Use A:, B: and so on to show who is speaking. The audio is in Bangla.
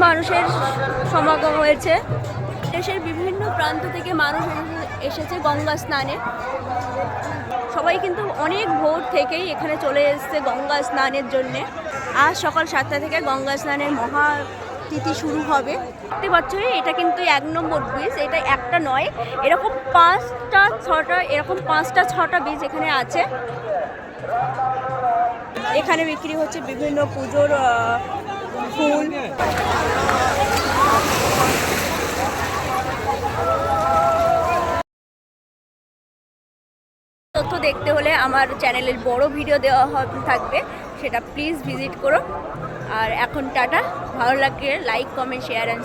A: মানুষের সমাগম হয়েছে। দেশের বিভিন্ন প্রান্ত থেকে মানুষ এসেছে গঙ্গা স্নানে। সবাই কিন্তু অনেক ভোর থেকেই এখানে চলে এসেছে গঙ্গা স্নানের জন্যে। আজ সকাল 7টা থেকে গঙ্গা স্নানের মহাতিথি শুরু হবে। দেখতে পাচ্ছ এটা কিন্তু 1 নম্বর ব্রিজ, এটা একটা নয়, এরকম 5টা 6টা এরকম 5টা 6টা ব্রিজ এখানে আছে। এখানে বিক্রি হচ্ছে বিভিন্ন পুজোর ফুল। তথ্য দেখতে হলে আমার চ্যানেলের বড় ভিডিও দেওয়া থাকবে, সেটা প্লিজ ভিজিট করো। আর এখন টাটা, ভালো লাগলে লাইক কমেন্ট শেয়ার অ্যান্ড